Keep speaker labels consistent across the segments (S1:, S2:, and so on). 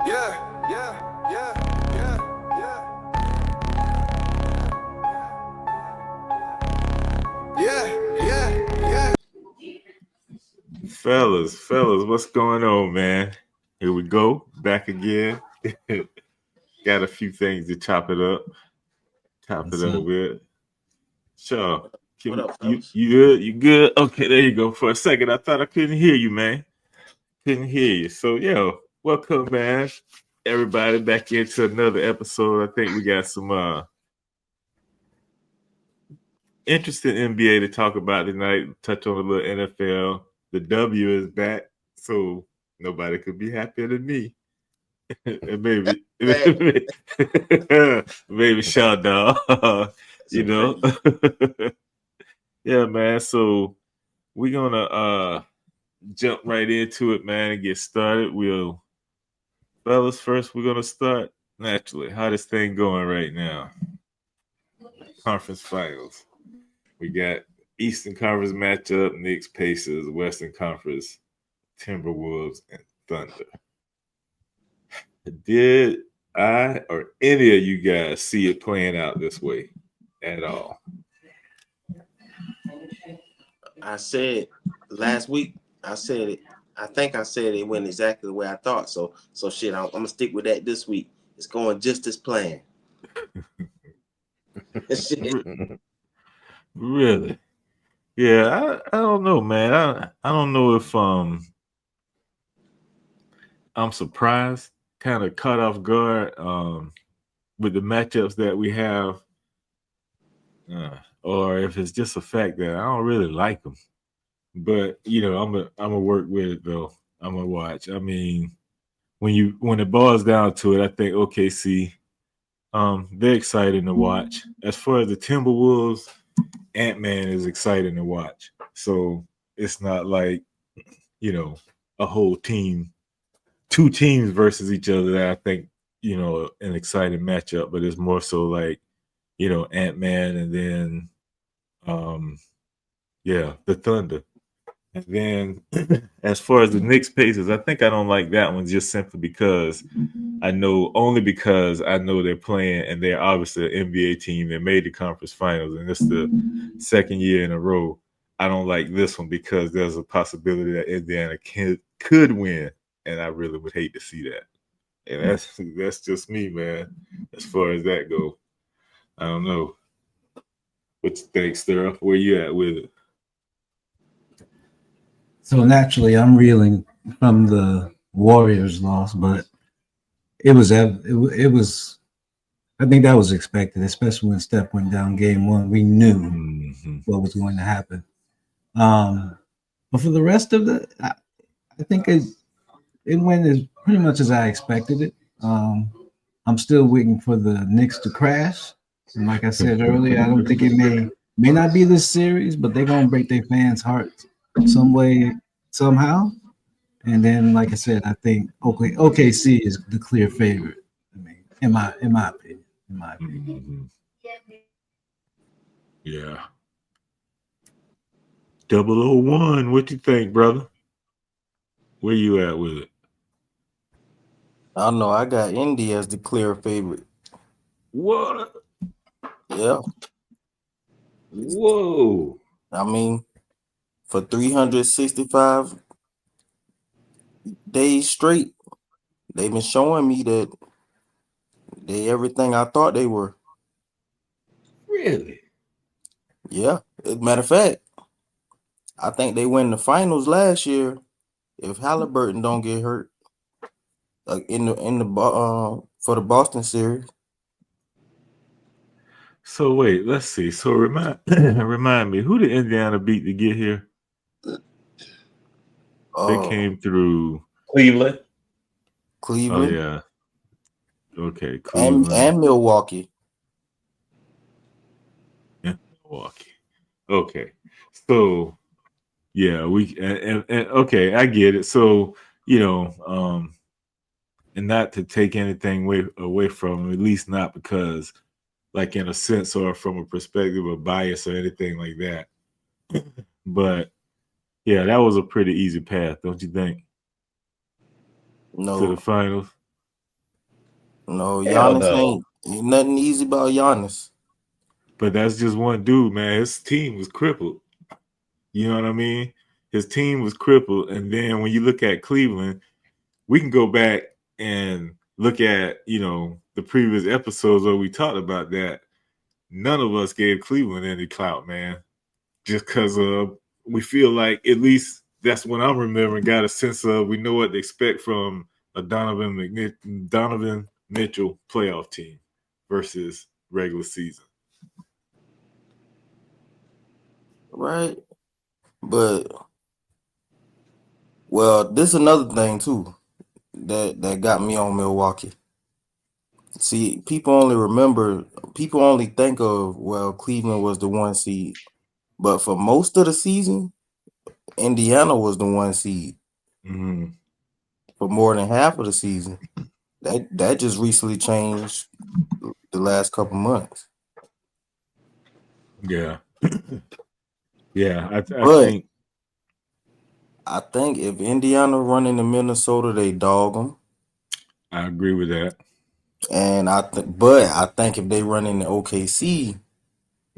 S1: Yeah, yeah, yeah, yeah, yeah, yeah, yeah.
S2: Fellas, what's going on, man? Here we go, back again. Got a few things to chop it
S3: What's
S2: up
S3: up?
S2: with. Sure.
S4: What
S2: Can
S4: up,
S2: you
S4: fellas?
S2: you good? You good? Okay, there you go. For a second, I thought I couldn't hear you, man. Couldn't hear you. So, welcome, man. Everybody back into another episode. I think we got some interesting NBA to talk about tonight. Touch on a little NFL. The W is back, so nobody could be happier than me. And maybe
S4: Fact.
S2: maybe shout dog.
S4: That's
S2: you
S4: a fact.
S2: know. Yeah, man. So we're gonna jump right into it, man, and get started. Fellas, first we're gonna start naturally. How this thing going right now? Conference finals. We got Eastern Conference matchup, Knicks, Pacers, Western Conference, Timberwolves, and Thunder. Did I or any of you guys see it playing out this way at all?
S4: I said last week. I said it. I think I said it went exactly the way I thought. So shit. I'm gonna stick with that this week. It's going just as planned. Shit.
S2: Really? Yeah, I don't know, man. I don't know if I'm surprised, kind of caught off guard with the matchups that we have, or if it's just a fact that I don't really like them. But I'm gonna work with it though. I'm gonna watch. I mean, when it boils down to it, I think OKC, they're exciting to watch. As far as the Timberwolves, Ant-Man is exciting to watch. So it's not like, you know, a whole team, two teams versus each other that I think, an exciting matchup, but it's more so like, Ant-Man and then the Thunder. And then as far as the Knicks Pacers, I think I don't like that one just simply because I know they're playing and they're obviously an NBA team that made the conference finals, and it's the second year in a row. I don't like this one because there's a possibility that Indiana could win, and I really would hate to see that. And that's just me, man. As far as that go, I don't know. What you think, Stir? Where you at with it?
S3: So naturally, I'm reeling from the Warriors loss, but it was. I think that was expected, especially when Steph went down game one. We knew what was going to happen. But for the rest of I think it went as pretty much as I expected it. I'm still waiting for the Knicks to crash. And like I said earlier, I don't think it may not be this series, but they're gonna break their fans' hearts some way, somehow. And then, like I said, I think OKC is the clear favorite. I mean, in my opinion,
S2: Mm-hmm. Yeah. 001, what you think, brother? Where you at with it?
S5: I don't know. I got Indy as the clear favorite.
S2: What?
S5: Yeah.
S2: Whoa.
S5: I mean, for 365 days straight, they've been showing me that they everything I thought they were.
S2: Really?
S5: Yeah. As a matter of fact, I think they win the finals last year if Halliburton don't get hurt for the Boston series.
S2: So wait, let's see. So remind me, who did Indiana beat to get here? They
S5: Uh,
S2: came through.
S4: Cleveland.
S2: Oh
S5: Cleveland
S2: yeah. Okay,
S5: and
S2: Cleveland
S5: and Milwaukee.
S2: and Milwaukee. Okay. So yeah, and okay, I get it. So, and not to take anything away from them, at least not because like in a sense or from a perspective of bias or anything like that. But yeah, that was a pretty easy path, don't you think, to the
S5: No,
S2: finals?
S5: No,
S6: Hell
S5: Giannis
S6: no.
S5: ain't nothing easy about Giannis.
S2: But that's just one dude, man. His team was crippled. You know what I mean? His team was crippled. And then when you look at Cleveland, we can go back and look at, the previous episodes where we talked about that. None of us gave Cleveland any clout, man. Just because we feel like, at least that's what I'm remembering, got a sense of we know what to expect from a Donovan Mitchell playoff team versus regular season.
S5: Right. But this is another thing too that got me on Milwaukee. See, people only think of, Cleveland was the 1 seed, but for most of the season, Indiana was the 1 seed.
S2: Mm-hmm.
S5: For more than half of the season. That just recently changed the last couple months.
S2: Yeah. Yeah, I
S5: But
S2: think
S5: I think if Indiana run into Minnesota, they dog them.
S2: I agree with that.
S5: And I think if they run into OKC,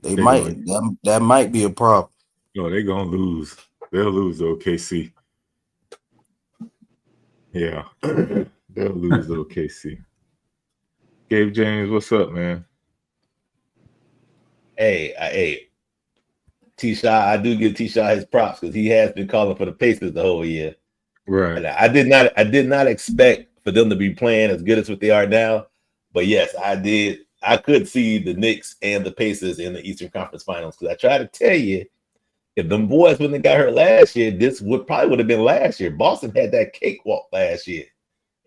S5: they might that might be a problem.
S2: No, they're gonna lose. They'll lose to OKC. Yeah, they'll lose to OKC. Gabe James, what's up, man?
S6: Hey, T-Shot, I do give T-Shot his props because he has been calling for the Pacers the whole year.
S2: Right.
S6: And I did not expect for them to be playing as good as what they are now. But yes, I did. I could see the Knicks and the Pacers in the Eastern Conference Finals because I tried to tell you, if them boys wouldn't have got hurt last year, this would have been last year. Boston had that cakewalk last year.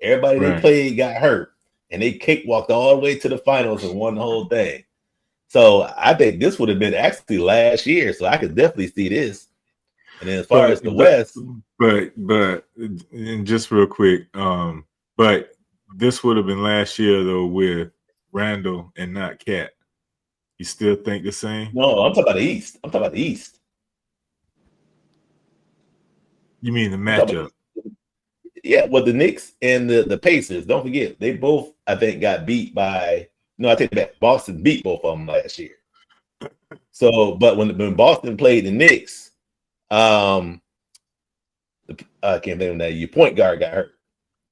S6: Everybody they played got hurt, and they cakewalked all the way to the finals and won the whole thing. So I think this would have been actually last year. So I could definitely see this. And then as far as the West,
S2: and just real quick, but this would have been last year though with Randall and not Cat. You still think the same?
S6: No, I'm talking about the East.
S2: You mean the matchup?
S6: Yeah, well, the Knicks and the Pacers. Don't forget, they both I think got beat by. No, I take it back. Boston beat both of them last year. So, but when Boston played the Knicks, I can't think of that. Your point guard got hurt.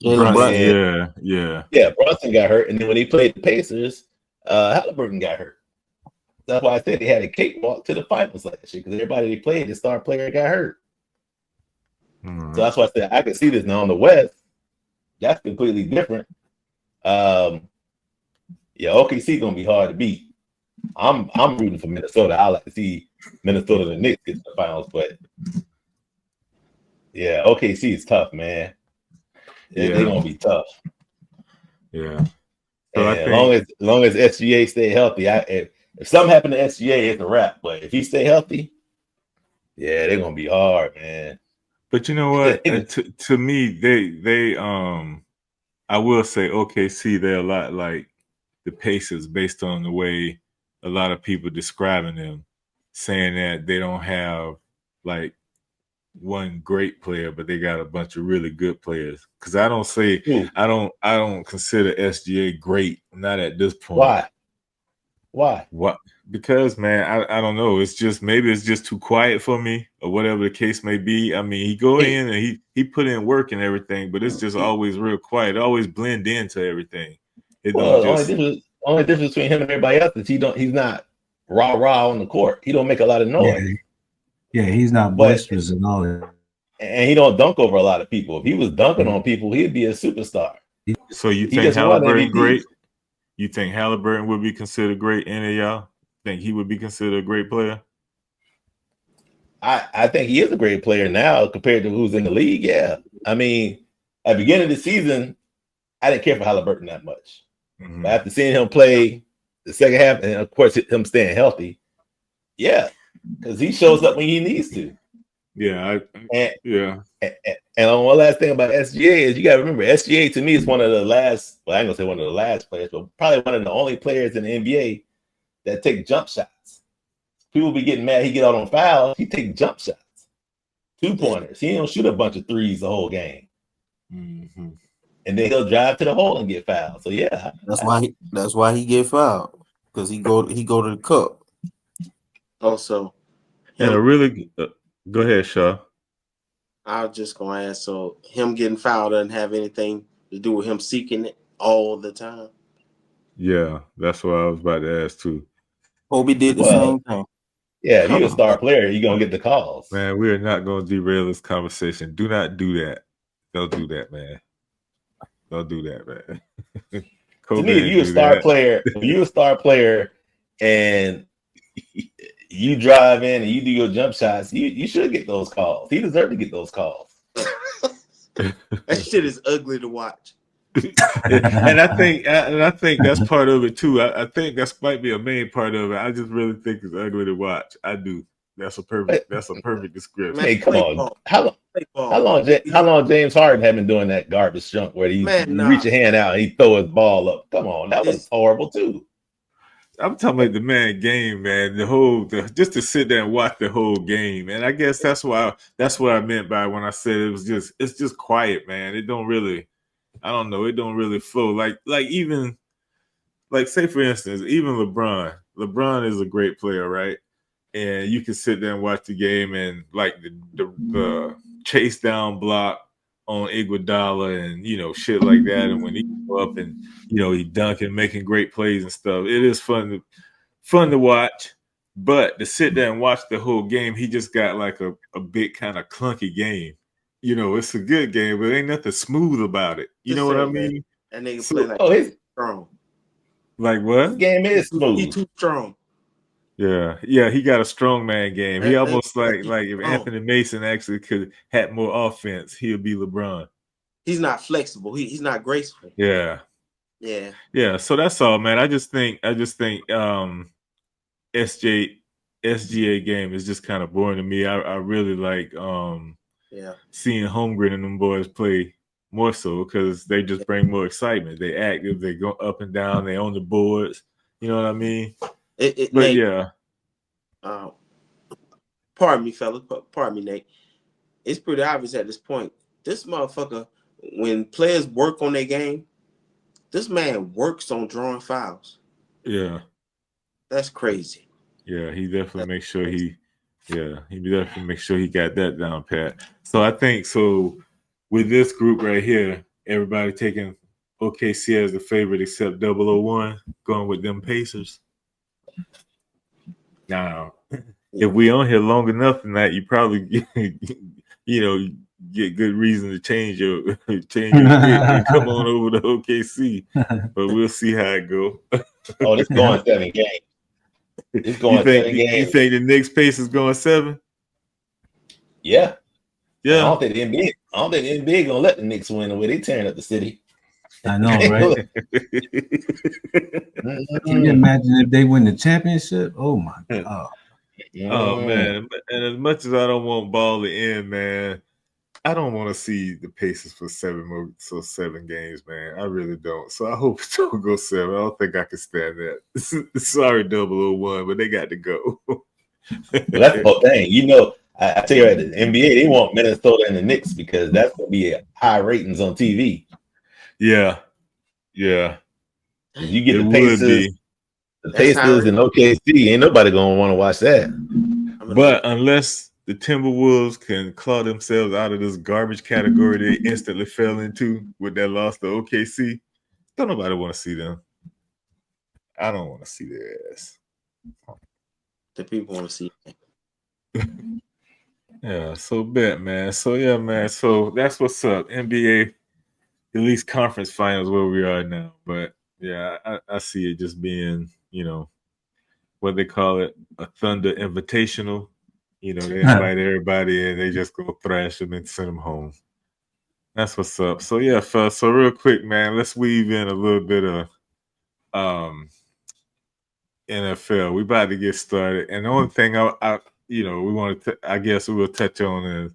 S2: Brunson,
S6: yeah. Brunson got hurt, and then when they played the Pacers, Halliburton got hurt. That's why I said they had a cakewalk to the finals last year because everybody they played, the star player got hurt.
S2: Mm-hmm.
S6: So that's why I said I could see this now on the West. That's completely different. OKC gonna be hard to beat. I'm rooting for Minnesota. I like to see Minnesota and the Knicks get to the finals, but yeah, OKC is tough, man. They're gonna be tough.
S2: Yeah.
S6: So and as long as SGA stay healthy, if something happened to SGA, it's a wrap. But if he stay healthy, yeah, they're gonna be hard, man.
S2: But you know what? To me, they I will say OKC, they're a lot like the Pacers based on the way a lot of people describing them, saying that they don't have like one great player, but they got a bunch of really good players. Because I don't consider SGA great, not at this point.
S6: Why?
S2: What? Because man, I don't know. It's just maybe it's just too quiet for me, or whatever the case may be. I mean, he go in and he put in work and everything, but it's just always real quiet. It always blend into everything.
S6: Only difference between him and everybody else is he's not rah on the court. He don't make a lot of noise.
S3: Yeah, he's not boisterous and all that.
S6: And he don't dunk over a lot of people. If he was dunking on people, he'd be a superstar.
S2: So you think Halliburton great? You think Halliburton would be considered great? Any of y'all think he would be considered a great player?
S6: I think he is a great player now compared to who's in the league. Yeah. I mean, at the beginning of the season, I didn't care for Halliburton that much.
S2: Mm-hmm.
S6: But after seeing him play the second half, and of course him staying healthy, yeah, because he shows up when he needs to.
S2: Yeah,
S6: And on one last thing about SGA is you got to remember SGA to me is one of the last. Well, I ain't gonna say one of the last players, but probably one of the only players in the NBA that take jump shots. People be getting mad. He get out on fouls. He take jump shots, 2-pointers. He don't shoot a bunch of threes the whole game.
S2: Mm-hmm.
S6: and then he'll drive to the hole and get fouled. So yeah,
S5: That's why he get fouled, because he go to the cup.
S4: Also,
S2: And a really go ahead, Shaw.
S4: I was just gonna ask. So him getting fouled doesn't have anything to do with him seeking it all the time.
S2: Yeah, that's what I was about to ask too.
S5: Kobe did the same thing.
S6: Yeah, if you're a star player, you're gonna get the calls.
S2: Man, we are not going to derail this conversation. Do not do that. Don't do that, man. Don't do that, man.
S6: To me, if you're a star player, and you drive in and you do your jump shots, you should get those calls. He deserved to get those calls.
S4: That shit is ugly to watch.
S2: and I think that's part of it too. I think that's might be a main part of it. I just really think it's ugly to watch. I do. That's a perfect description.
S6: Hey, come on. How long James Harden had been doing that garbage jump where you reach your hand out and he throw his ball up? Come on, that was horrible too.
S2: I'm talking about the man game, man. Just to sit there and watch the whole game, and I guess that's what I meant by when I said it's just quiet, man. It don't really, I don't know, it don't really flow. Like even like say for instance, even LeBron is a great player, right? And you can sit there and watch the game and like the chase down block on Iguodala and shit like that, and when he go up and he dunking, making great plays and stuff. It is fun to watch, but to sit there and watch the whole game, he just got like a big kind of clunky game. It's a good game, but ain't nothing smooth about it. You know what I mean?
S4: That nigga play like strong.
S2: Like what?
S6: This game is smooth.
S4: He too strong.
S2: Yeah, he got a strong man game. He almost like if Anthony Mason actually could have more offense, he'll be LeBron.
S4: He's not flexible. He's not graceful.
S2: Yeah. So that's all, man. I just think SGA game is just kind of boring to me. I really like seeing Holmgren and them boys play more so because they just bring more excitement. They active, they go up and down, they on the boards. You know what I mean?
S4: Pardon me, fella. Pardon me, Nate. It's pretty obvious at this point. This motherfucker, when players work on their game, this man works on drawing fouls.
S2: Yeah.
S4: That's crazy.
S2: Yeah, he definitely makes sure he got that down pat. So I think with this group right here, everybody taking OKC as the favorite except 001, going with them Pacers. Now, if we on here long enough tonight, you probably get good reason to change your pick and come on over to OKC. But we'll see how it go.
S6: Oh, it's going 7 games. It's going 7 games.
S2: You think the Knicks pace is going 7?
S6: Yeah.
S2: Yeah.
S6: I don't think the NBA gonna let the Knicks win the way they tearing up the city.
S3: I know, right? Can you imagine if they win the championship? Oh my god.
S2: Oh man. And as much as I don't want ball to end, man, I don't want to see the Pacers for 7 games, man. I really don't. So I hope it don't go 7. I don't think I can stand that. Sorry, 001, but they got to go.
S6: Well, that's the whole thing. I tell you, the NBA, they want Minnesota and the Knicks because that's going to be high ratings on TV.
S2: Yeah.
S6: If you get the Pacers and OKC, ain't nobody going to want to watch that.
S2: But unless the Timberwolves can claw themselves out of this garbage category they instantly fell into with that loss to OKC, don't nobody want to see them. I don't want to see their ass.
S4: The people want to see it.
S2: Yeah, so bet, man. So yeah, man. So that's what's up. NBA, at least conference finals where we are now. But yeah, I see it just being, what they call it, a Thunder Invitational. They invite everybody and they just go thrash them and send them home. That's what's up. So yeah, fellas. So real quick, man, let's weave in a little bit of NFL. We about to get started, and the only thing we wanted to, I guess we'll touch on is,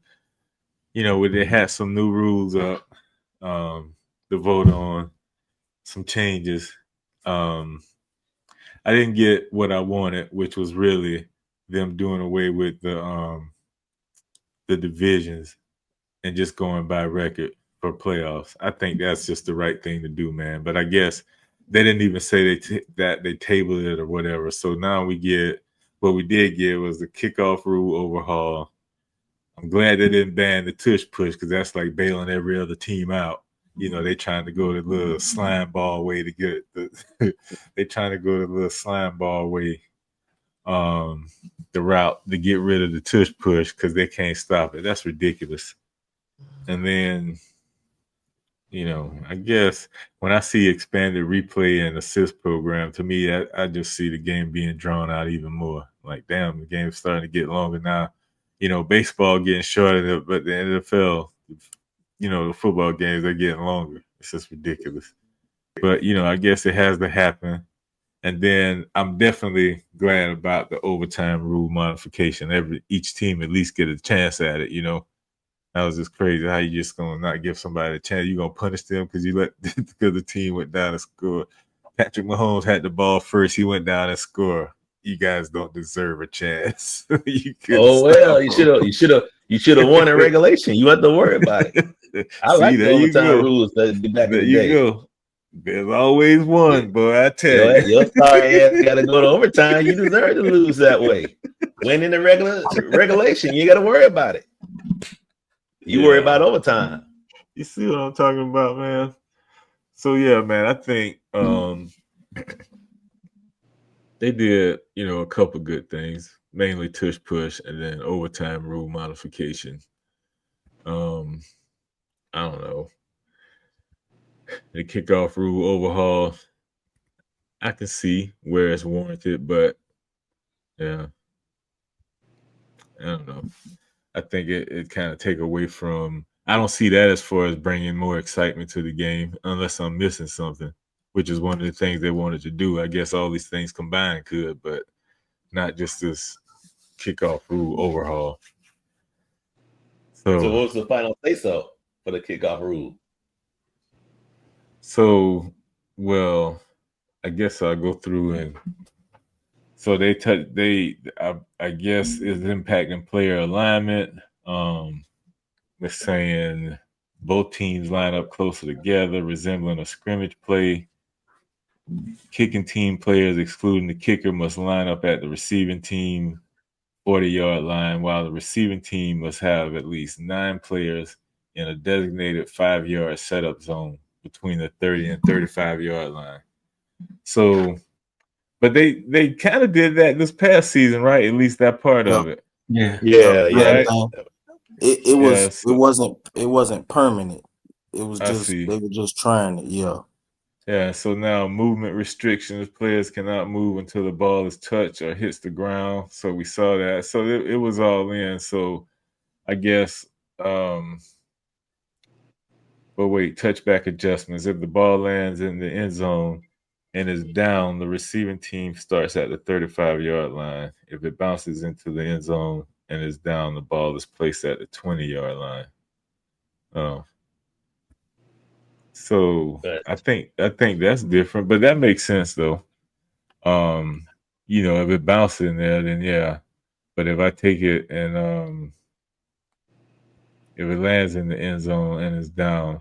S2: they had some new rules up to vote on, some changes. I didn't get what I wanted, which was really them doing away with the divisions and just going by record. for playoffs. I think that's just the right thing to do, man. But I guess they didn't even say that they tabled it or whatever. So now we get what we did get was the kickoff rule overhaul. I'm glad they didn't ban the tush push because that's like bailing every other team out. You know, they trying to go the little slime ball way to get the they trying to go the little slime ball way, the route to get rid of the tush push because they can't stop it. That's ridiculous. And then, you know, I guess when I see expanded replay and assist program, to me, I just see the game being drawn out even more. Like, damn, the game's starting to get longer now. You know, baseball getting shorter, but the NFL, you know, the football games, they're getting longer. It's just ridiculous. But, you know, I guess it has to happen. And then I'm definitely glad about the overtime rule modification. Each team at least get a chance at it, you know. That was just crazy. How you just gonna not give somebody a chance? You gonna punish them because the team went down and scored. Patrick Mahomes had the ball first. He went down and scored. You guys don't deserve a chance.
S6: Oh well, you should have won in regulation. You had to worry about it. I like the overtime rules back in the day.
S2: There you go. There's always one, boy. I tell you.
S6: Your sorry ass got to go to overtime. You deserve to lose that way. Win in the regulation, you got to worry about it. You worry about overtime.
S2: You see what I'm talking about, man? So yeah, man, I think they did, you know, a couple good things, mainly tush push and then overtime rule modification. I don't know. The kickoff rule overhaul, I can see where it's warranted, but yeah, I don't know. I think it kind of take away from. I don't see that as far as bringing more excitement to the game, unless I'm missing something, which is one of the things they wanted to do. I guess all these things combined could, but not just this kickoff rule overhaul.
S6: So what was the final say-so for the kickoff rule?
S2: So, well, I guess I'll go through and so I guess is impacting player alignment. They're saying both teams line up closer together, resembling a scrimmage play. Kicking team players, excluding the kicker, must line up at the receiving team 40-yard line, while the receiving team must have at least 9 players in a designated 5-yard setup zone between the 30 and 35-yard line. So, but they kind of did that this past season, right? At least that part of it.
S5: Yeah.
S2: Right?
S5: It wasn't permanent. It was just they were just trying it. Yeah.
S2: Yeah. So now movement restrictions: players cannot move until the ball is touched or hits the ground. So we saw that. So it was all in. So I guess. But wait, touchback adjustments. If the ball lands in the end zone and is down, the receiving team starts at the 35-yard line. If it bounces into the end zone and is down, the ball is placed at the 20-yard line. So I think that's different, but that makes sense though. You know, if it bounces in there, then yeah. But if I take it and if it lands in the end zone and is down,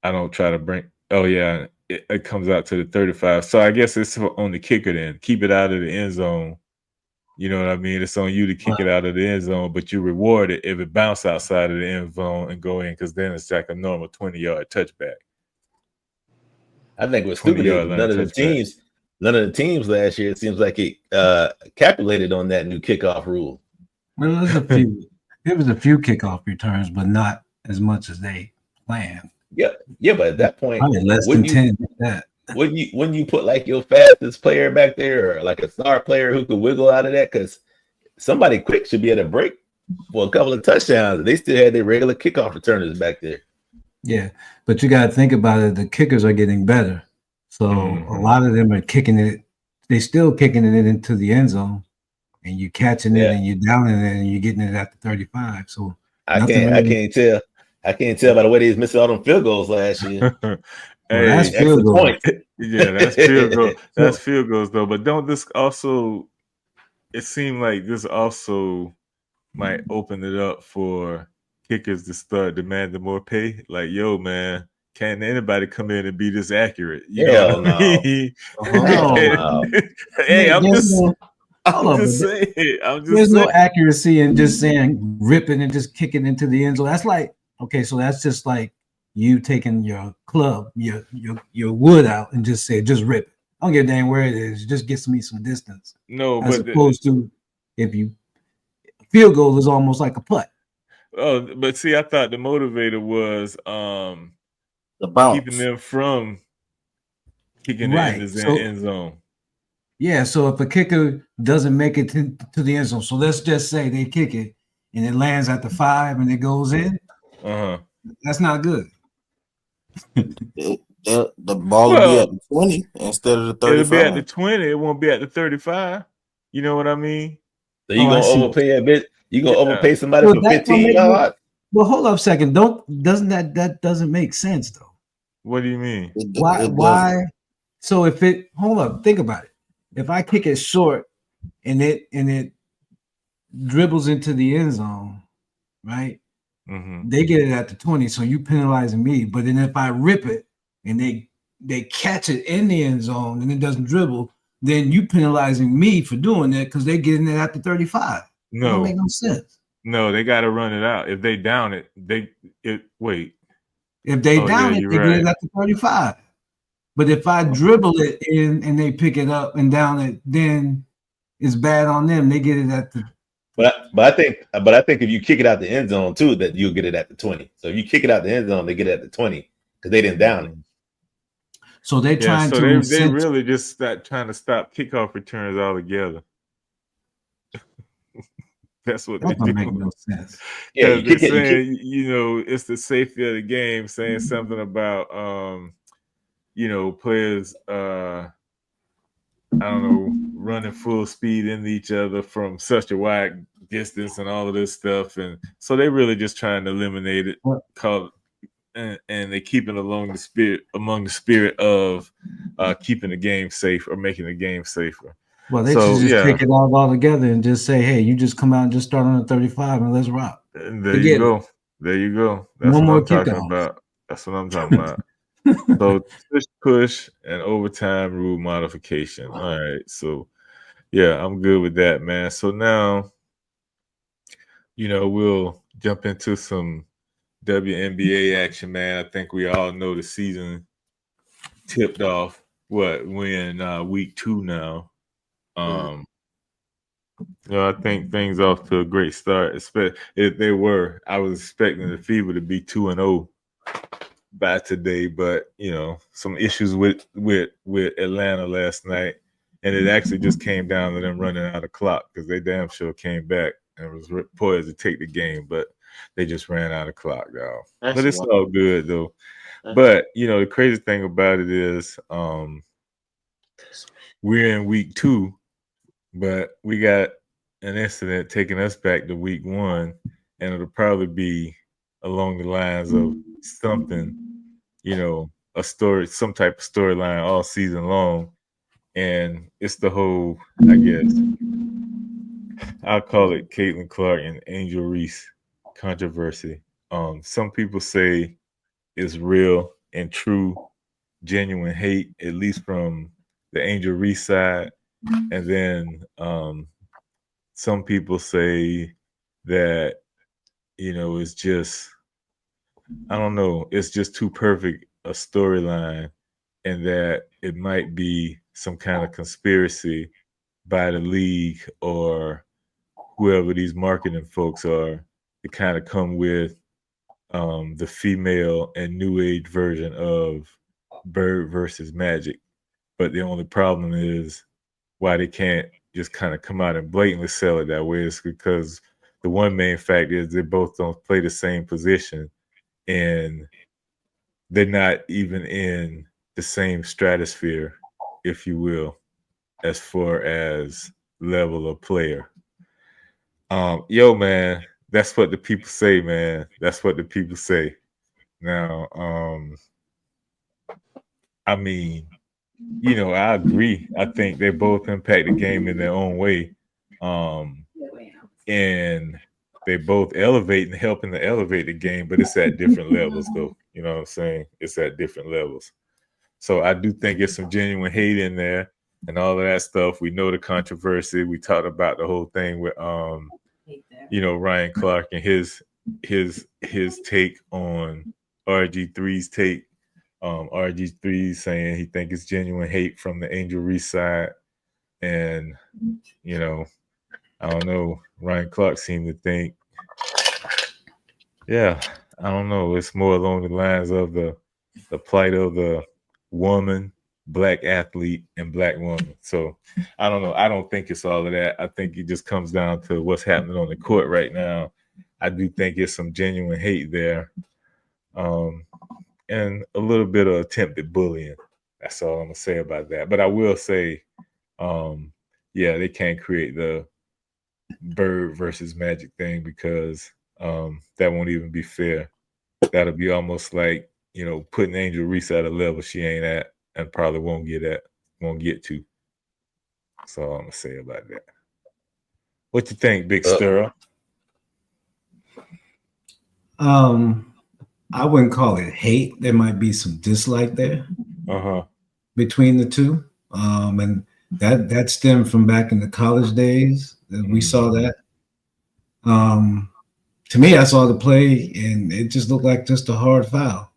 S2: I don't try to bring. Oh yeah, it comes out to the 35. So I guess it's on the kicker then. Keep it out of the end zone. You know what I mean? It's on you to kick it out of the end zone, but you reward it if it bounces outside of the end zone and go in, because then it's like a normal 20-yard touchback.
S6: I think what's stupid is none of the teams last year, it seems like it calculated on that new kickoff rule.
S3: Well, there's a few. There was a few kickoff returns, but not as much as they planned.
S6: Yeah, but at that point,
S3: probably less than 10 like that.
S6: Wouldn't you put like your fastest player back there, or like a star player who could wiggle out of that? Because somebody quick should be able to break for a couple of touchdowns. They still had their regular kickoff returners back there.
S3: Yeah, but you got to think about it. The kickers are getting better, so a lot of them are kicking it. They're still kicking it into the end zone, and you're catching it, and you're downing it, and you're getting it at the 35. So
S6: I can't tell by the way they was missing all them field goals last year.
S2: Hey,
S3: that's field goals.
S2: Yeah, that's field goals. That's field goals though. But don't this also? It seemed like this also might open it up for kickers to start demanding more pay. Like, yo, man, can't anybody come in and be this accurate? You know
S6: Hell
S2: what I
S6: no.
S2: mean?
S3: No.
S2: Hey, I'm
S3: There's
S2: just,
S3: no, hold
S2: I'm
S3: up,
S2: just
S3: but
S2: saying. I'm just
S3: there's
S2: saying.
S3: no accuracy in just saying ripping and just kicking into the end zone. That's like, okay, so that's just like you taking your club, your wood out and just say, just rip it. I don't give a dang where it is. Just gets me some distance.
S2: No,
S3: As
S2: but
S3: opposed to if you field goal is almost like a putt.
S2: but see, I thought the motivator was
S5: The bounce.
S2: keeping them from kicking it in
S3: Right.
S2: the
S3: So
S2: end zone.
S3: yeah, so if a kicker doesn't make it to the end zone, so let's just say they kick it and it lands at the 5 and it goes in,
S2: Uh-huh.
S3: that's not good.
S5: The ball will be at the 20 instead of the 35.
S2: It'll be at the 20. It won't be at the 35. You know what I mean?
S6: So you
S3: I
S6: gonna
S3: see.
S6: overpay a bit? You gonna
S2: Yeah.
S6: overpay somebody
S3: So
S6: for
S3: that don't
S6: 15
S3: make
S6: yards?
S3: well, hold up a second. Doesn't that doesn't make sense though?
S2: What do you mean?
S3: Why? So if it hold up, think about it. If I kick it short and it dribbles into the end zone, right?
S2: Mm-hmm.
S3: They get it at the 20, so you penalizing me. But then if I rip it and they catch it in the end zone and it doesn't dribble, then you penalizing me for doing that because they're getting it at the 35. It don't make no sense.
S2: No, they got to run it out. If they down it, wait.
S3: If they down it, they get it at the 35. But if I dribble it in and they pick it up and down it, then it's bad on them. They get it at the.
S6: But I think if you kick it out the end zone too, that you'll get it at the 20. So if you kick it out the end zone, they get it at the 20 because they didn't down it.
S3: So they're trying
S2: so
S3: to.
S2: they really just trying to stop kickoff returns altogether. That's what
S3: That
S2: they
S3: don't
S2: do.
S3: make no sense.
S6: Yeah,
S2: They're saying, it's the safety of the game, saying something about players I don't know, running full speed into each other from such a wide distance and all of this stuff. And so they really just trying to eliminate it, and they keep it among the spirit of keeping the game safe or making the game safer.
S3: Well, they should just take it all together and just say, hey, you just come out and just start on the 35 and let's rock.
S2: And there you go. There you go. That's
S3: No
S2: what
S3: more
S2: I'm talking
S3: kickoffs.
S2: about. That's what I'm talking about. So push and overtime rule modification. All right. So yeah, I'm good with that, man. So now, we'll jump into some WNBA action, man. I think we all know the season tipped off. We're in week 2 now. I think things off to a great start. I was expecting the Fever to be 2-0 by today, but some issues with Atlanta last night, and it actually just came down to them running out of clock because they damn sure came back and was poised to take the game, but they just ran out of clock, y'all. But it's all good though. But the crazy thing about it is, we're in week 2, but we got an incident taking us back to week 1, and it'll probably be along the lines of something, a story, some type of storyline all season long. And it's the whole, I guess, I'll call it Caitlin Clark and Angel Reese controversy. Some people say it's real and true, genuine hate, at least from the Angel Reese side. And then some people say that, it's just, I don't know, it's just too perfect a storyline, and that it might be some kind of conspiracy by the league or whoever these marketing folks are to kind of come with the female and new age version of Bird versus Magic. But the only problem is why they can't just kind of come out and blatantly sell it that way is because the one main fact is they both don't play the same position, and they're not even in the same stratosphere, if you will, as far as level of player. Yo, man, that's what the people say, man. That's what the people say. Now, I mean, I agree. I think they both impact the game in their own way. And they both elevate and helping to elevate the game, but it's at different levels, though. You know what I'm saying? It's at different levels. So I do think there's some genuine hate in there and all of that stuff. We know the controversy. We talked about the whole thing with Ryan Clark and his take on RG3's take. RG3 saying he think it's genuine hate from the Angel Reese side. And, I don't know. Ryan Clark seemed to think, I don't know. It's more along the lines of the plight of the woman, black athlete, and black woman. So I don't know. I don't think it's all of that. I think it just comes down to what's happening on the court right now. I do think it's some genuine hate there. And a little bit of attempted bullying. That's all I'm gonna say about that. But I will say, they can't create the Bird versus Magic thing because that won't even be fair. That'll be almost like, putting Angel Reese at a level she ain't at and probably won't get to. That's all I'm gonna say about that. What you think, Big Stirrer?
S3: I wouldn't call it hate. There might be some dislike there between the two. And that stemmed from back in the college days. We saw that. To me, I saw the play and it just looked like just a hard foul.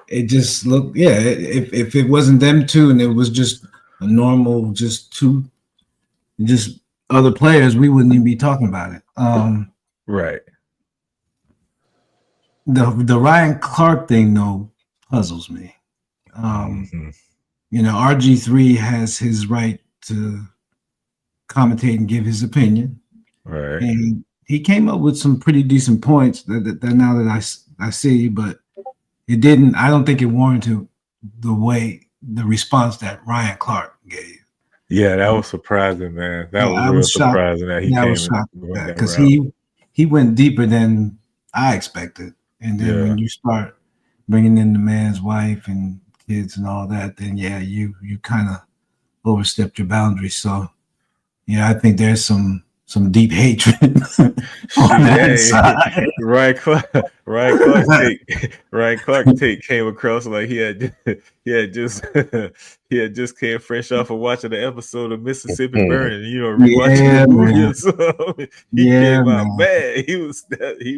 S3: It just looked, if it wasn't them two and it was just a normal, just other players, we wouldn't even be talking about it.
S2: Right.
S3: The Ryan Clark thing, though, puzzles me. RG3 has his right to commentate and give his opinion.
S2: Right.
S3: And he came up with some pretty decent points that now that I see, but it didn't. I don't think it warranted the response that Ryan Clark gave.
S2: Yeah, that was surprising, man. That was real surprising that he came
S3: because he went deeper than I expected. And then when you start bringing in the man's wife and kids and all that, then you kind of overstepped your boundaries. So I think there's some deep hatred on that side.
S2: Ryan Clark take came across like he had just came fresh off of watching the episode of Mississippi Burning, rewatching the movie or something. He came out mad. He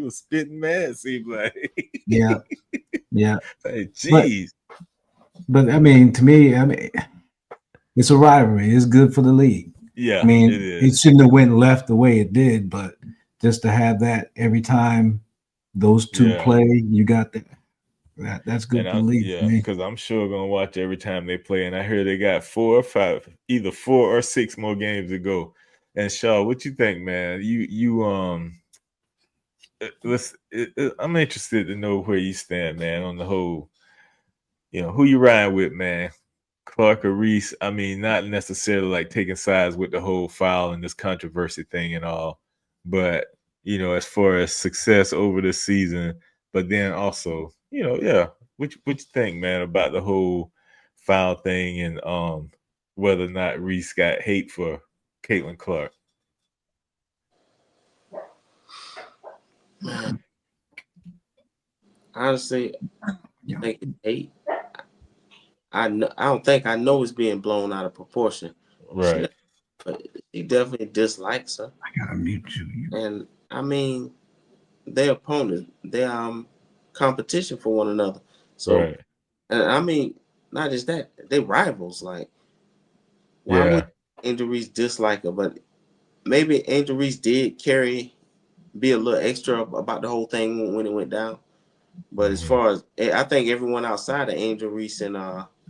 S2: was spitting mad, seemed like.
S3: Yeah.
S2: Hey, jeez.
S3: But to me, it's a rivalry. It's good for the league.
S2: Yeah,
S3: it shouldn't have went left the way it did, but just to have that every time those two play, you got that's good for the league.
S2: Yeah, because I'm sure gonna watch every time they play, and I hear they got 4 or 5, either 4 or 6 more games to go. And Shaw, what you think, man? I'm interested to know where you stand, man, on the whole. Who you riding with, man? Clark or Reese? Not necessarily like taking sides with the whole foul and this controversy thing and all, but as far as success over the season, but then also, what you think, man, about the whole foul thing and whether or not Reese got hate for Caitlin Clark?
S4: Man, honestly, I think it's hate. I don't think I know it's being blown out of proportion.
S2: Right.
S4: But he definitely dislikes her.
S3: I gotta mute you.
S4: And they're opponents. They're competition for one another. So and not just that, they rivals. Like, why would Angel Reese dislike her? But maybe Angel Reese did be a little extra about the whole thing when it went down. But as far as I think everyone outside of Angel Reese and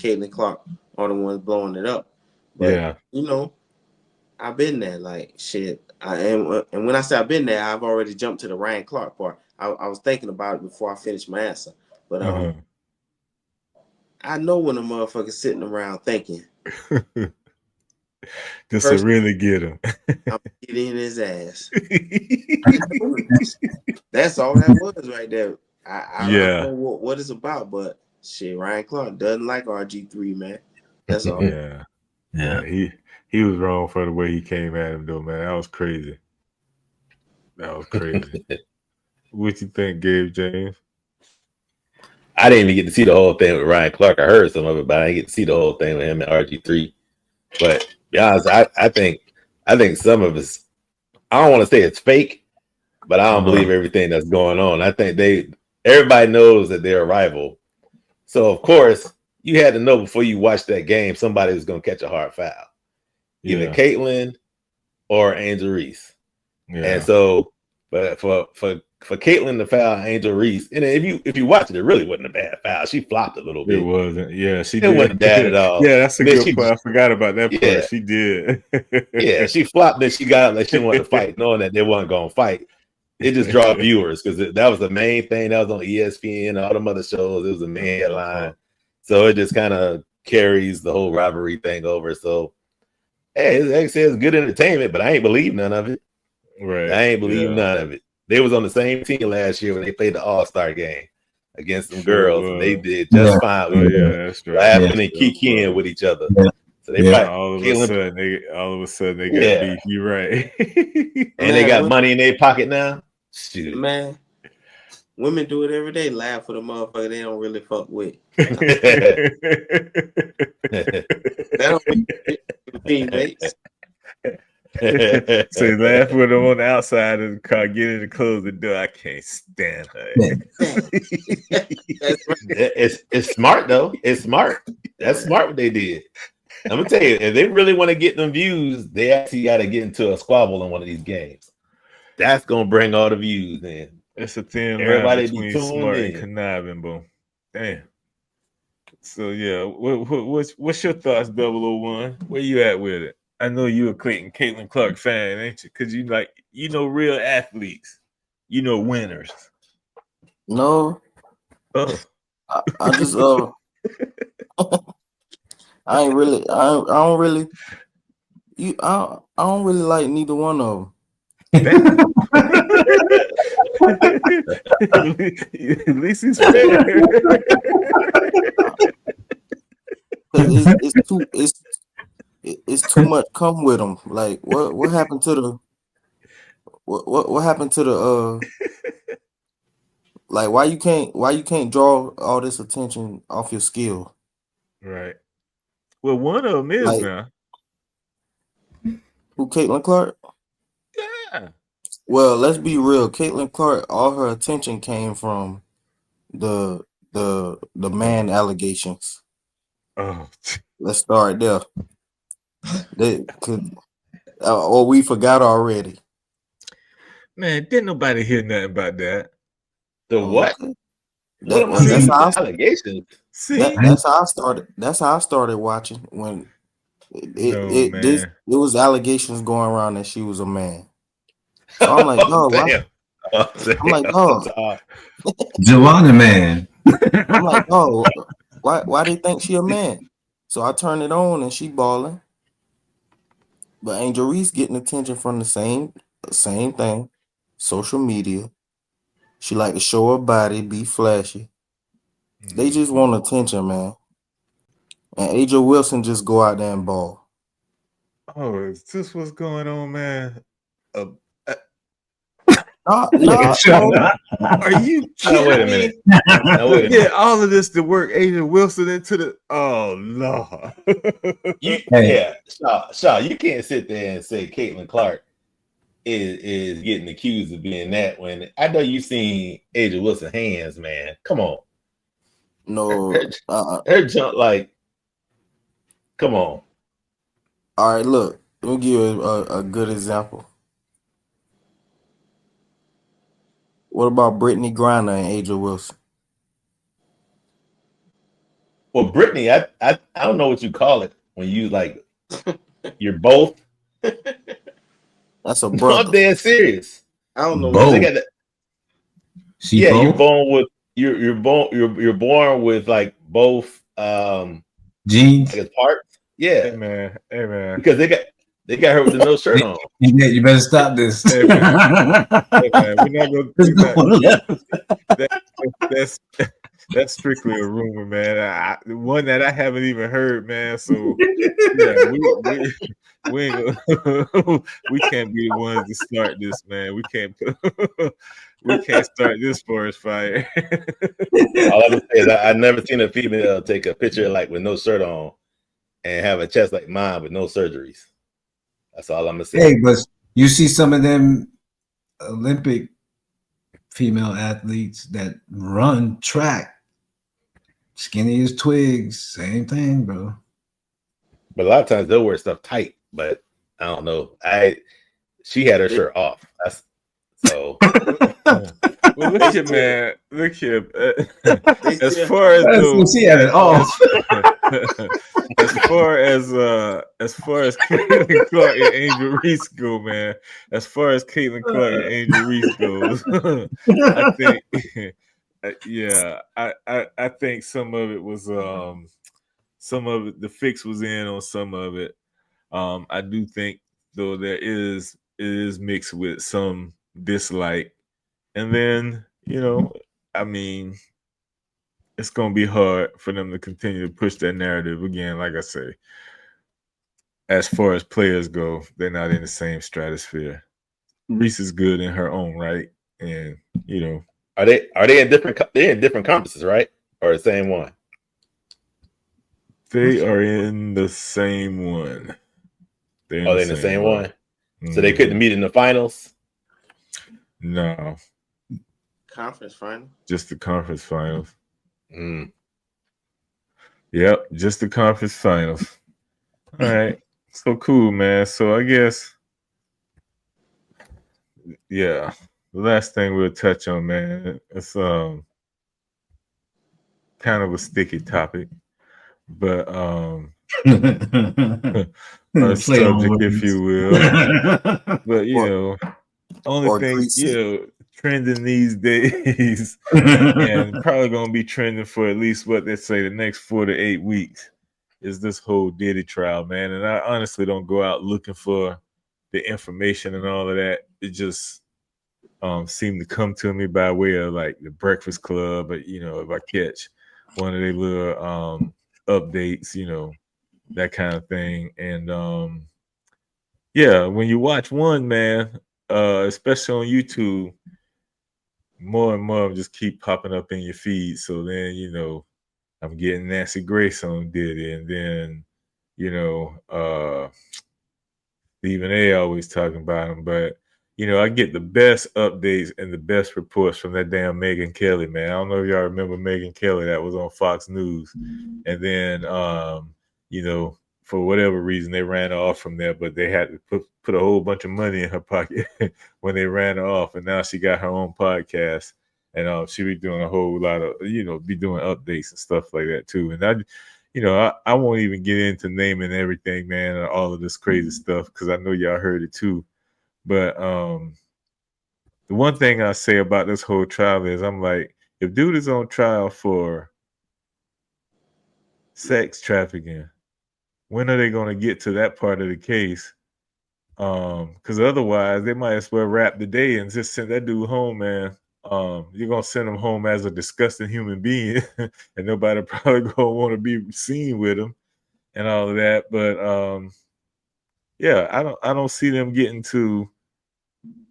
S4: Caitlin Clark are the ones blowing it up. But I've been there, like, shit. And when I say I've been there, I've already jumped to the Ryan Clark part. I was thinking about it before I finished my answer. But I know when a motherfucker's sitting around thinking,
S2: just to really get him.
S4: I'm get in his ass. That's all that was right there. I don't know what it's about, but shit, Ryan Clark doesn't like RG3, man. That's all.
S2: Yeah. He was wrong for the way he came at him, though, man. That was crazy. That was crazy. What you think, Gabe James?
S6: I didn't even get to see the whole thing with Ryan Clark. I heard some of it, but I didn't get to see the whole thing with him and RG3. But to be honest, I think some of it's, I don't want to say it's fake, but I don't believe everything that's going on. I think everybody knows that they're a rival. So of course, you had to know before you watched that game somebody was going to catch a hard foul. Either Caitlin or Angel Reese. Yeah. And so, but for Caitlin to foul Angel Reese, and if you watch it, it really wasn't a bad foul. She flopped a little bit.
S2: It wasn't. Yeah, she
S6: did. It wasn't bad at all.
S2: Yeah, that's a good point. I forgot about that part. She did.
S6: Yeah, she flopped. Then she got like she wanted to fight, knowing that they wasn't going to fight. It just draw viewers because that was the main thing that was on ESPN and all them other shows. It was a main headline, so it just kind of carries the whole rivalry thing over. So, hey, like I said, it's good entertainment, but I ain't believe none of it.
S2: Right,
S6: I ain't believe none of it. They was on the same team last year when they played the All-Star game against some girls, and they did just fine.
S2: That's right.
S6: Laughing and kikiing with each other. So they
S2: all of a sudden they got beef. You're right.
S6: And they got money in their pocket now. Shoot,
S4: man. Women do it every day. Laugh for the motherfucker they don't really fuck with. That don't mean teammates.
S2: So laugh with them on the outside of the car, get in and close the door. I can't stand her.
S4: That's right.
S6: It's smart though. It's smart. That's smart what they did. I'm gonna tell you, if they really want to get them views, they actually got to get into a squabble in one of these games. That's gonna bring all the views in.
S2: It's a thin
S6: Everybody
S2: line between smart and conniving, boom. Damn. So yeah, what's your thoughts, 001? Where you at with it? I know you a Caitlin Clark fan, ain't you? Because you know real athletes, you know winners.
S5: No, I just I don't really like neither one of them.
S2: At least he's fair.
S5: It's too much come with them. Like what happened to the what happened to the like why you can't draw all this attention off your skill?
S2: Right. Well, one of them is like, now.
S5: Who, Caitlin Clark?
S2: Yeah.
S5: Well, let's be real. Caitlin Clark, all her attention came from the man allegations.
S2: Oh,
S5: let's start there. Or we forgot already.
S2: Man, didn't nobody hear nothing about that.
S6: The what?
S5: That's how
S6: allegations.
S5: That's how I started. That's how I started watching when it was allegations going around that she was a man. So I'm like, no, why? I'm like, oh,
S3: Joanna man.
S5: I'm like, oh, why they think she a man? So I turn it on and she balling. But Angel Reese getting attention from the same thing, social media. She like to show her body, be flashy. They just want attention, man. And AJ Wilson just go out there and ball.
S2: Oh, is this what's going on, man?
S5: No.
S2: Are you kidding
S6: wait a minute.
S2: Yeah, all of this to work AJ Wilson into the no.
S6: Shaw, you can't sit there and say Caitlin Clark is getting accused of being that when I know you've seen AJ Wilson hands, man. Come on.
S5: No,
S6: her jump, like, come on.
S5: All right, look, let me give you a good example. What about Brittany Griner and AJ Wilson?
S6: Well, Brittany, I don't know what you call it when you like you're both.
S5: That's a brother.
S6: I'm dead serious.
S4: I don't know.
S6: They got that.
S3: You're
S6: born with like both
S3: genes.
S6: I guess parts. Yeah.
S2: Hey man.
S6: Because they got her with the no shirt on.
S3: You better stop this.
S2: Hey, man. We're not gonna do that. That's strictly a rumor, man. One that I haven't even heard, man. So yeah, we ain't gonna, we can't be the ones to start this, man. We can't start this forest fire.
S6: All I'm gonna say is I never seen a female take a picture like with no shirt on and have a chest like mine with no surgeries. That's all I'm gonna say.
S3: Hey, but you see some of them Olympic female athletes that run track, skinny as twigs, same thing, bro.
S6: But a lot of times they'll wear stuff tight, but I don't know. She had her shirt off. That's so.
S2: Well, look here, man. Look here. As far as
S3: she had it off.
S2: as far as Caitlin Clark and Angel Reese go, man. As far as Caitlin Clark and Angel Reese goes, I think, yeah, I think some of it was some of it, the fix was in on some of it. I do think though it is mixed with some dislike. And then, I mean, it's going to be hard for them to continue to push that narrative again. Like I say, as far as players go, they're not in the same stratosphere. Reese is good in her own right, and
S6: are they in different? They're in different conferences, right? Or the same one?
S2: They are in the same one.
S6: They're in the same one. So they couldn't meet in the finals.
S2: No.
S4: Conference final.
S2: Just the conference finals. Yep, just the conference finals. All right. So cool, man. So I guess, yeah, the last thing we'll touch on, man, it's kind of a sticky topic, but a subject, if you will. But only thing, trending these days and probably gonna be trending for at least what they say the next 4 to 8 weeks is this whole Diddy trial, man. And I honestly don't go out looking for the information and all of that. It just seemed to come to me by way of like the Breakfast Club, but if I catch one of their little updates, that kind of thing. And yeah, when you watch one, man, especially on YouTube, more and more just keep popping up in your feed. So then, I'm getting Nancy Grace on Diddy, and then, Stephen A. always talking about him. But, I get the best updates and the best reports from that damn Megyn Kelly, man. I don't know if y'all remember Megyn Kelly. That was on Fox News. And then, for whatever reason, they ran her off from there, but they had to put a whole bunch of money in her pocket when they ran her off. And now she got her own podcast, and she be doing a whole lot of, be doing updates and stuff like that too. And I won't even get into naming everything, man, and all of this crazy stuff, because I know y'all heard it too. But the one thing I say about this whole trial is, I'm like, if dude is on trial for sex trafficking, when are they going to get to that part of the case? Because otherwise, they might as well wrap the day and just send that dude home, man. You're going to send him home as a disgusting human being, and nobody probably going to want to be seen with him and all of that. But yeah, I don't see them getting to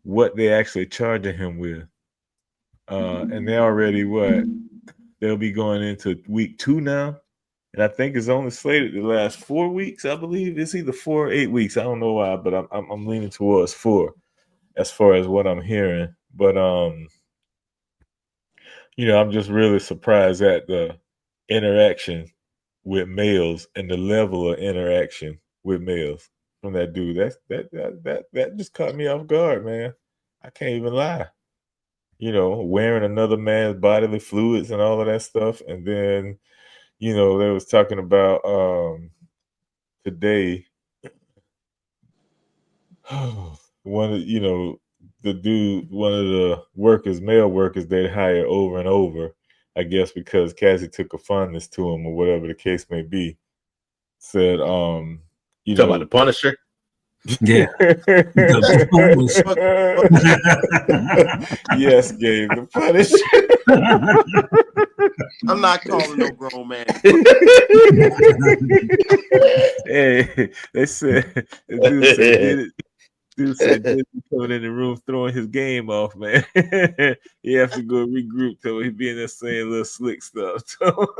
S2: what they actually charging him with. And they already they'll be going into week 2 now. And I think it's only slated to last 4 weeks. I believe it's either 4 or 8 weeks. I don't know why, but I'm leaning towards 4 as far as what I'm hearing. But I'm just really surprised at the interaction with males and the level of interaction with males from that dude. That just caught me off guard, man. I can't even lie. Wearing another man's bodily fluids and all of that stuff, and then they was talking about today. One of the male workers they hire over and over, I guess because Cassie took a fondness to him or whatever the case may be, said,
S6: talking about the Punisher?
S3: Yeah.
S2: Yes, Gabe, the Punisher.
S4: I'm not calling no grown man.
S2: Hey, they said the dude said did it. Dude said Diddy coming in the room throwing his game off, man. He has to go regroup till he be in there saying little slick stuff. So,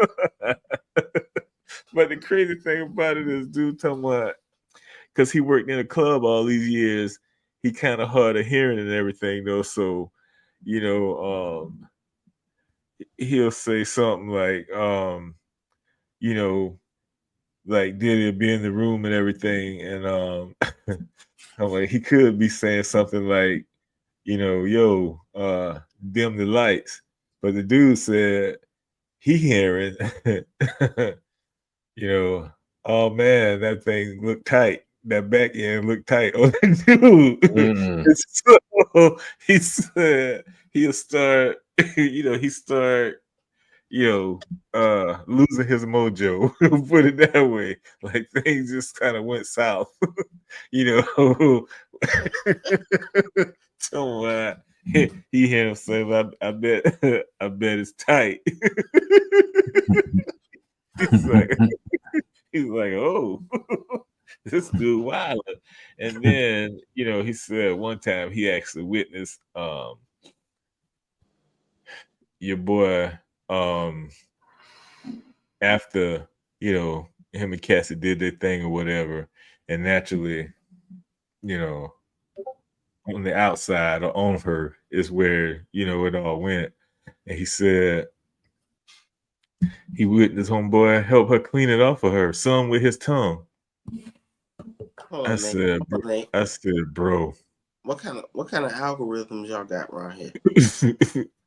S2: but the crazy thing about it is, dude talking about, because he worked in a club all these years, he kind of hard of hearing and everything though. So, you know, he'll say something like, you know, like Diddy will be in the room and everything, and I'm like, he could be saying something like, you know, yo, dim the lights. But the dude said he hearing, you know, oh man, that thing looked tight. That back end looked tight on the dude. So he said he'll start, you know, losing his mojo. Put it that way. Like things just kind of went south. You know. So he hear him say, I bet it's tight. he's like, oh, this dude wild. And then, you know, he said one time he actually witnessed your boy after, you know, him and Cassie did their thing or whatever, and naturally, you know, on the outside or on her is where, you know, it all went. And he said he witnessed homeboy help her clean it off of her, some with his tongue. I said, bro.
S4: What kind of algorithms y'all got around here?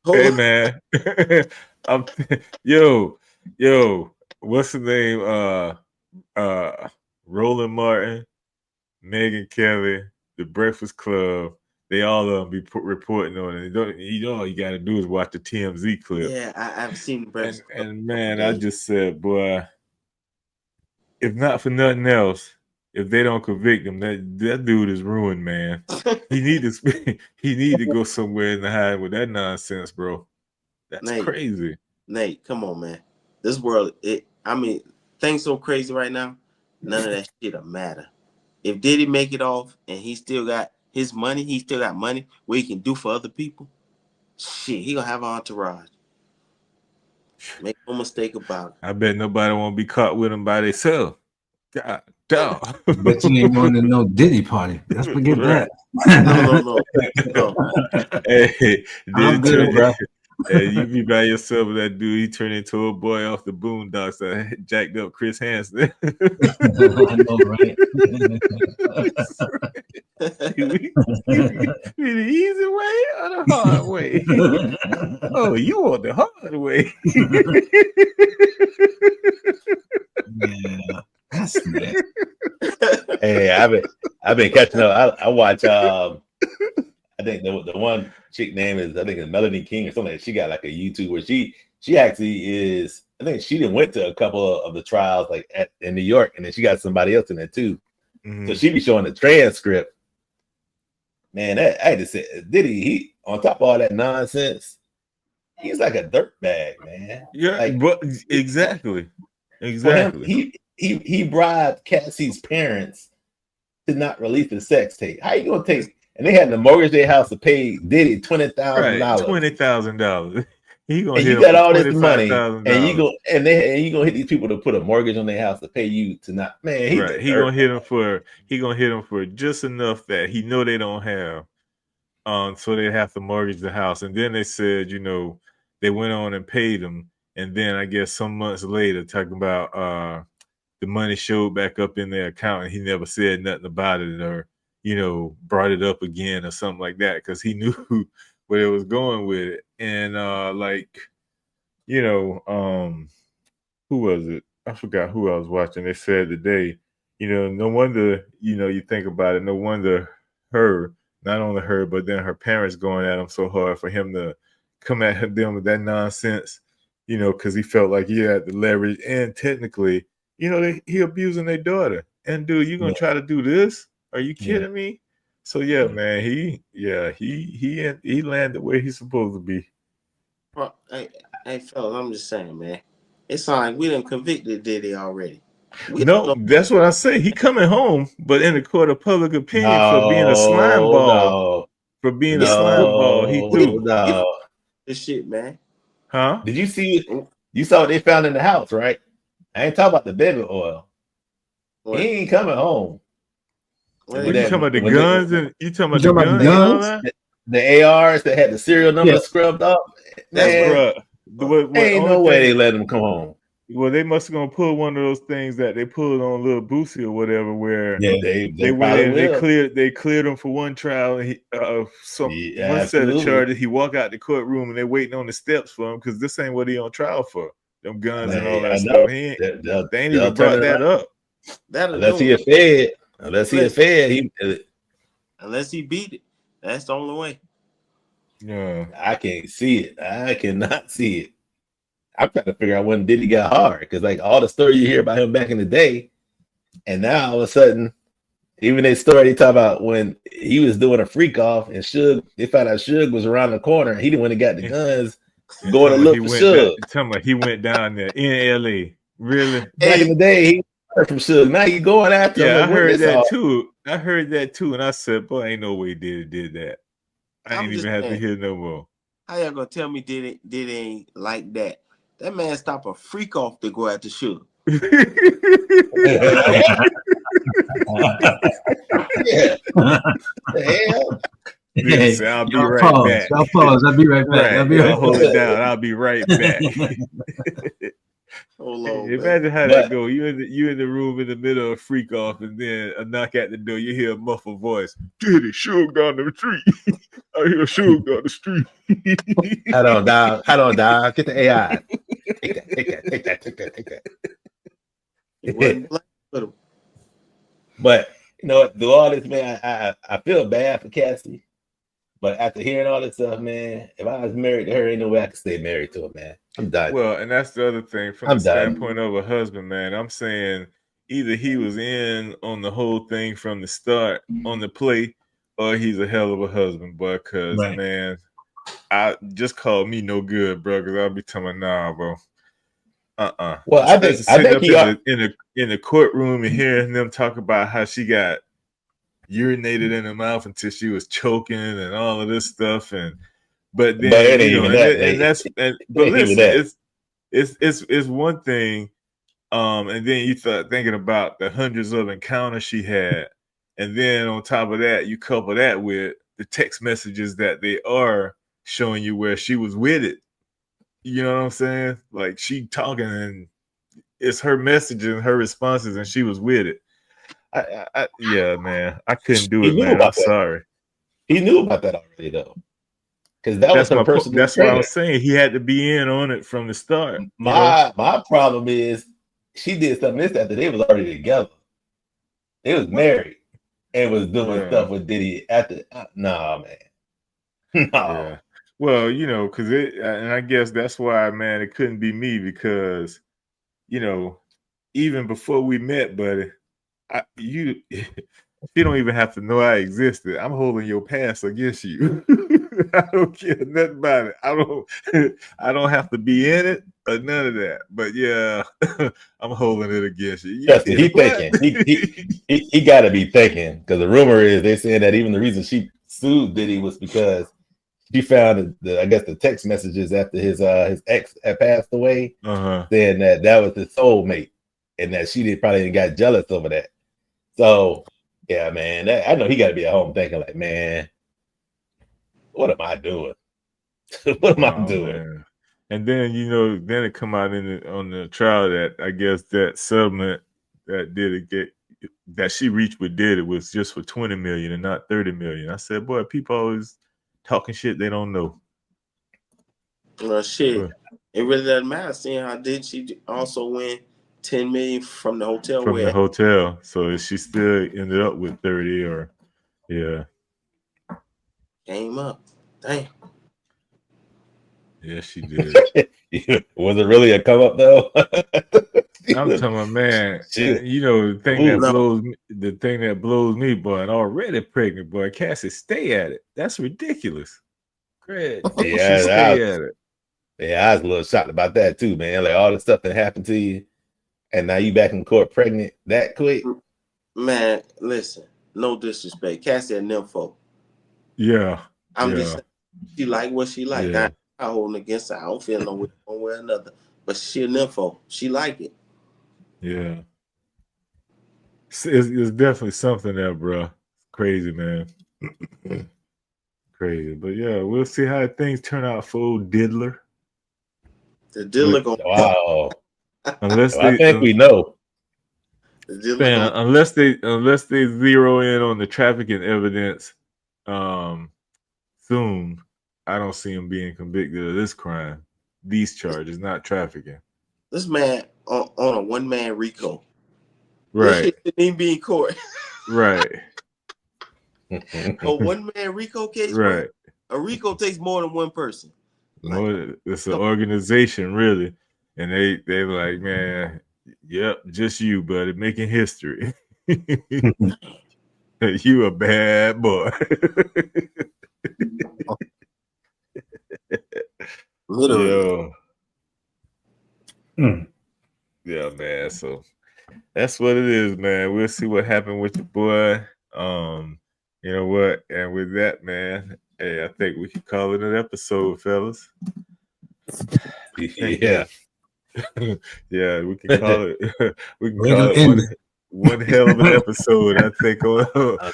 S2: Hey man. Yo, what's the name? Roland Martin, Megyn Kelly, The Breakfast Club, they all of them be reporting on it. All you got to do is watch the TMZ clip.
S4: Yeah, I've seen The Breakfast Club.
S2: And man, I just said, boy, if not for nothing else, if they don't convict him, that dude is ruined, man. he need to go somewhere in the hide with that nonsense, bro. That's crazy.
S4: Nate, come on, man. This world, things so crazy right now. None of that shit'll matter. If Diddy make it off and he still got his money, he still got money where he can do for other people. Shit, he gonna have an entourage. Make no mistake about it.
S2: I bet nobody won't be caught with him by themselves. God, dog.
S3: But you ain't going to no Diddy party. Let's forget that.
S4: No.
S2: Hey,
S3: I'm good, bro.
S2: Hey, you be by yourself with that dude. He turned into a boy off the Boondocks that jacked up Chris Hansen.
S3: I know, right?
S2: The easy way or the hard way? Oh, you want the hard way?
S3: Yeah, that's nice.
S6: Hey, I've been catching up. I watch. I think the one chick name is, I think it's Melanie King or something. Like, she got like a YouTube where she actually is. I think she done went to a couple of the trials like in New York, and then she got somebody else in there too. Mm-hmm. So she be showing the transcript. Man, I had to say, Diddy, he on top of all that nonsense, he's like a dirtbag, man.
S2: Yeah,
S6: like,
S2: but exactly.
S6: Him, he bribed Cassie's parents to not release the sex tape. How you gonna take? And they had to mortgage their house to pay Diddy $20,000.
S2: $20,000. He gonna
S6: and you got all this money, and you gonna hit these people to put a mortgage on their house to pay you to not. Man,
S2: he gonna hit them for just enough that he know they don't have, so they have to mortgage the house. And then they said, you know, they went on and paid him, and then I guess some months later, talking about the money showed back up in their account, and he never said nothing about it, or, you know, brought it up again or something like that, because he knew where it was going with it. And like, you know, who was it? I forgot who I was watching. They said today, you know, no wonder, you know, you think about it, no wonder not only her, but then her parents going at him so hard for him to come at them with that nonsense, you know, because he felt like he had the leverage. And technically, you know, he abusing their daughter. And dude, you gonna try to do this? Are you kidding me? So yeah, man, he landed where he's supposed to be.
S4: Well, Hey, fellas, I'm just saying, man. It's like we done convicted Diddy already.
S2: No, that's what I say. He coming home, but in the court of public opinion for being a slime
S6: No,
S2: ball, for being a slime ball, he threw.
S6: no.
S4: This shit, man.
S2: Huh?
S6: Did you see? You saw what they found in the house, right? I ain't talking about the baby oil.
S4: What?
S6: He ain't coming home.
S4: What
S2: You talking about the
S6: when
S2: guns
S6: they-
S2: and you talking about the guns and all that?
S6: the ARs that had the serial number scrubbed up?
S4: That's
S6: Man, ain't no way they let him come home.
S2: Well, they must have gonna pull one of those things that they pulled on Lil Boosie or whatever, where
S6: they
S2: went in,
S6: will.
S2: they cleared him for one trial, and one set of
S6: absolutely.
S2: charges. He walk out the courtroom, and they're waiting on the steps for him because this ain't what he on trial for. Them guns and all that stuff. They ain't even brought that up.
S6: Unless he a fed. Unless he a fed.
S4: Unless he beat it. That's the only way.
S2: Yeah,
S6: I can't see it. I cannot see it. I'm trying to figure out when Diddy got hard, because like all the story you hear about him back in the day, and now all of a sudden, even that story they talk about when he was doing a freak off and they found out Suge was around the corner and he didn't want to get the guns going to look for Suge.
S2: Tell me he went down there in LA. Really?
S6: Back in the day, he heard from Suge. Now he going after him.
S2: Yeah, I heard that too. I heard that too, and I said, "Boy, ain't no way Diddy did that. I ain't even have to hear no more."
S4: How y'all gonna tell me Diddy ain't like that? That man stopped a freak off to go after Suge.
S2: I'll be right back.
S3: Y'all pause. I'll be right back.
S2: I'll hold it down. I'll be right back.
S4: Hold on,
S2: imagine how that go. You in the room in the middle of freak off, and then a knock at the door. You hear a muffled voice. Diddy, Suge down the street. I hear Suge down the street.
S6: I don't die. Get the AI. Take that. But you know what? Through all this, man, I feel bad for Cassie. But after hearing all this stuff, man, if I was married to her, ain't no way I could stay married to her, man. I'm done.
S2: Well, and that's the other thing from the standpoint of a husband, man. I'm saying either he was in on the whole thing from the start on the play, or he's a hell of a husband, boy. Because man, I just call me no good, bro. Because I'll be telling nah, bro. Well, I think he in the courtroom and hearing them talk about how she got urinated in her mouth until she was choking and all of this stuff, but listen, it's one thing, and then you start thinking about the hundreds of encounters she had, and then on top of that, you couple that with the text messages that they are showing you where she was with it. You know what I'm saying? Like she talking and it's her messages and her responses, and she was with it. Yeah, man, I couldn't do it, man. I'm sorry.
S6: He knew about that already, though, because that's my personal.
S2: That's what I was saying. He had to be in on it from the start.
S6: My problem is she did something this after they was already together. They was married and was doing stuff with Diddy after. Nah, man. No.
S2: Yeah. Well, you know, because and I guess that's why, man, it couldn't be me because, you know, even before we met, buddy. You don't even have to know I existed. I'm holding your past against you. I don't care nothing about it. I don't have to be in it or none of that. But yeah, I'm holding it against you.
S6: He thinking. He got to be thinking, because the rumor is they're saying that even the reason she sued Diddy was because she found the text messages after his ex had passed away, saying that was his soulmate, and that she probably got jealous over that. So, yeah, man, I know he got to be at home thinking like, man, what am I doing? What am I doing?
S2: Man. And then, you know, then it come out on the trial that I guess that settlement that she reached with Diddy was just for $20 million and not $30 million. I said, boy, people always talking shit they don't know.
S4: Well, shit, it really doesn't matter. Seeing how did she also win $10 million from the hotel?
S2: The hotel. So she still ended up with 30 or
S4: came up. Damn.
S2: Yeah, she did.
S6: Was it really a come up though?
S2: I'm talking about, man. You know, the thing that blows me, boy, and already pregnant, boy. Cassie, stay at it. That's ridiculous. Great.
S6: Yeah,
S2: stay at it.
S6: Yeah, I was a little shocked about that too, man. Like all the stuff that happened to you, and now you back in court pregnant that quick.
S4: Man, listen, no disrespect. Cassie a nympho.
S2: Yeah.
S4: I'm just saying, she like what she like.
S2: Yeah.
S4: I'm not holding against her. I don't feel no way one way or another. But she a nympho. She like it.
S2: Yeah. It's definitely something there, bro. Crazy, man. Crazy. But yeah, we'll see how things turn out for old Diddler.
S4: The Diddler gonna
S6: Wow.
S2: Unless
S6: well, I think we know.
S2: Man, unless they zero in on the trafficking evidence soon, I don't see him being convicted of this crime. These charges, not trafficking.
S4: This man on a one-man RICO.
S2: Right.
S4: This shit didn't even be in court.
S2: Right.
S4: A one-man RICO case.
S2: Right.
S4: A RICO takes more than one person.
S2: It's an organization, really. And they like, man, yep, just you, buddy, making history. You a bad boy.
S5: Literally.
S2: Yeah, man. So that's what it is, man. We'll see what happened with your boy. You know what? And with that, man, hey, I think we can call it an episode, fellas.
S6: Yeah.
S2: Yeah, we can call it. We can call it one hell of an episode. I think.
S6: I'm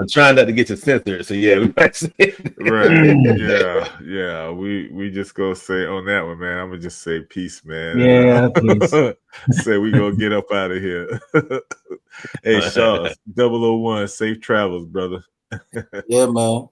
S6: trying not to get you censored. So yeah, we might say
S2: right. Yeah. We just gonna say on that one, man. I'm gonna just say peace, man.
S3: Yeah, peace.
S2: Say we gonna get up out of here. Hey, Shaw, 001, safe travels, brother.
S5: Yeah, man.